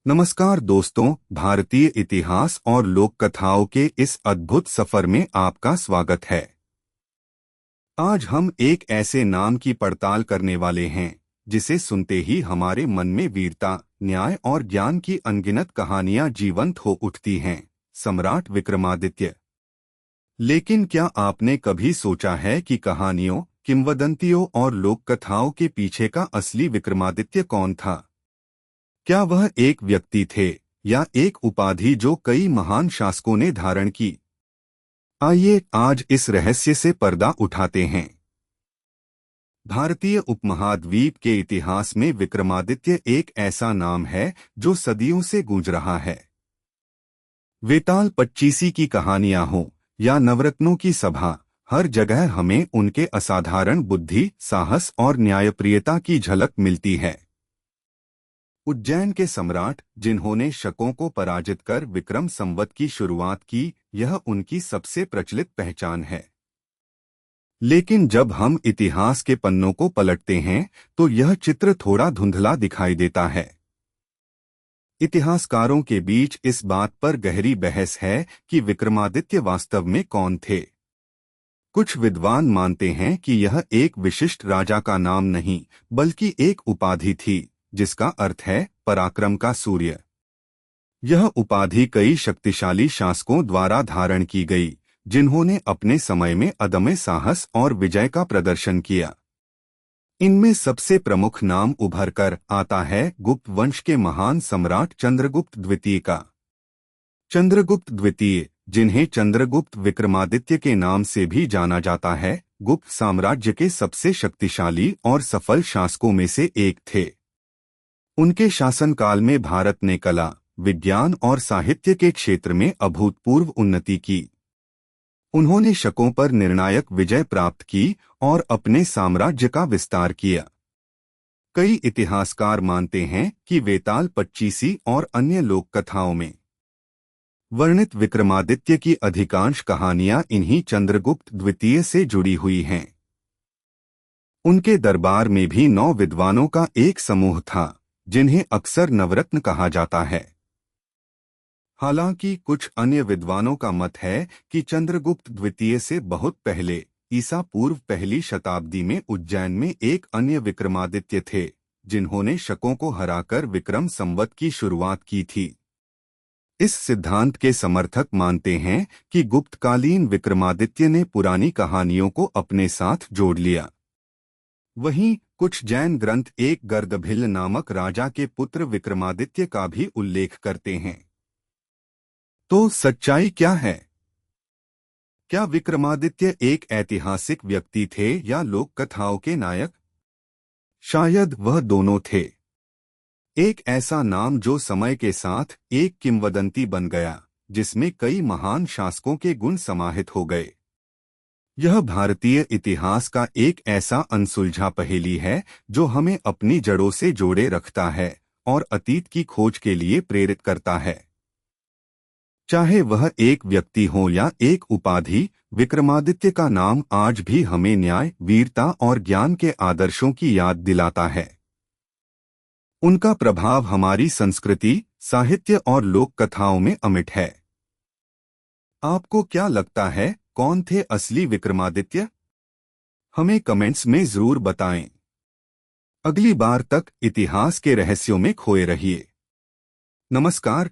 नमस्कार दोस्तों, भारतीय इतिहास और लोक कथाओं के इस अद्भुत सफर में आपका स्वागत है। आज हम एक ऐसे नाम की पड़ताल करने वाले हैं जिसे सुनते ही हमारे मन में वीरता, न्याय और ज्ञान की अनगिनत कहानियां जीवंत हो उठती हैं। सम्राट विक्रमादित्य। लेकिन क्या आपने कभी सोचा है कि कहानियों, किंवदंतियों और लोक कथाओं के पीछे का असली विक्रमादित्य कौन था? क्या वह एक व्यक्ति थे या एक उपाधि जो कई महान शासकों ने धारण की? आइए आज इस रहस्य से पर्दा उठाते हैं। भारतीय उपमहाद्वीप के इतिहास में विक्रमादित्य एक ऐसा नाम है जो सदियों से गूंज रहा है। वेताल पच्चीसी की कहानियां हों या नवरत्नों की सभा, हर जगह हमें उनके असाधारण बुद्धि, साहस और न्यायप्रियता की झलक मिलती है। उज्जैन के सम्राट जिन्होंने शकों को पराजित कर विक्रम संवत की शुरुआत की, यह उनकी सबसे प्रचलित पहचान है। लेकिन जब हम इतिहास के पन्नों को पलटते हैं तो यह चित्र थोड़ा धुंधला दिखाई देता है। इतिहासकारों के बीच इस बात पर गहरी बहस है कि विक्रमादित्य वास्तव में कौन थे। कुछ विद्वान मानते हैं कि यह एक विशिष्ट राजा का नाम नहीं, बल्कि एक उपाधि थी जिसका अर्थ है पराक्रम का सूर्य। यह उपाधि कई शक्तिशाली शासकों द्वारा धारण की गई, जिन्होंने अपने समय में अदम्य साहस और विजय का प्रदर्शन किया। इनमें सबसे प्रमुख नाम उभर कर आता है गुप्त वंश के महान सम्राट चंद्रगुप्त द्वितीय का। चंद्रगुप्त द्वितीय, जिन्हें चंद्रगुप्त विक्रमादित्य के नाम से भी जाना जाता है, गुप्त साम्राज्य के सबसे शक्तिशाली और सफल शासकों में से एक थे। उनके शासनकाल में भारत ने कला, विज्ञान और साहित्य के क्षेत्र में अभूतपूर्व उन्नति की। उन्होंने शकों पर निर्णायक विजय प्राप्त की और अपने साम्राज्य का विस्तार किया। कई इतिहासकार मानते हैं कि वेताल पच्चीसी और अन्य लोक कथाओं में वर्णित विक्रमादित्य की अधिकांश कहानियां इन्हीं चंद्रगुप्त द्वितीय से जुड़ी हुई हैं। उनके दरबार में भी 9 विद्वानों का एक समूह था, जिन्हें अक्सर नवरत्न कहा जाता है। हालांकि कुछ अन्य विद्वानों का मत है कि चंद्रगुप्त द्वितीय से बहुत पहले, ईसा पूर्व पहली शताब्दी में उज्जैन में एक अन्य विक्रमादित्य थे, जिन्होंने शकों को हराकर विक्रम संवत की शुरुआत की थी। इस सिद्धांत के समर्थक मानते हैं कि गुप्तकालीन विक्रमादित्य ने पुरानी कहानियों को अपने साथ जोड़ लिया। वहीं कुछ जैन ग्रंथ एक गर्गभिल नामक राजा के पुत्र विक्रमादित्य का भी उल्लेख करते हैं। तो सच्चाई क्या है? क्या विक्रमादित्य एक ऐतिहासिक व्यक्ति थे या लोक कथाओं के नायक? शायद वह दोनों थे। एक ऐसा नाम जो समय के साथ एक किंवदंती बन गया, जिसमें कई महान शासकों के गुण समाहित हो गए। यह भारतीय इतिहास का एक ऐसा अनसुलझा पहेली है जो हमें अपनी जड़ों से जोड़े रखता है और अतीत की खोज के लिए प्रेरित करता है। चाहे वह एक व्यक्ति हो या एक उपाधि, विक्रमादित्य का नाम आज भी हमें न्याय, वीरता और ज्ञान के आदर्शों की याद दिलाता है। उनका प्रभाव हमारी संस्कृति, साहित्य और लोक कथाओं में अमिट है। आपको क्या लगता है, कौन थे असली विक्रमादित्य? हमें कमेंट्स में जरूर बताएं। अगली बार तक इतिहास के रहस्यों में खोए रहिए। नमस्कार।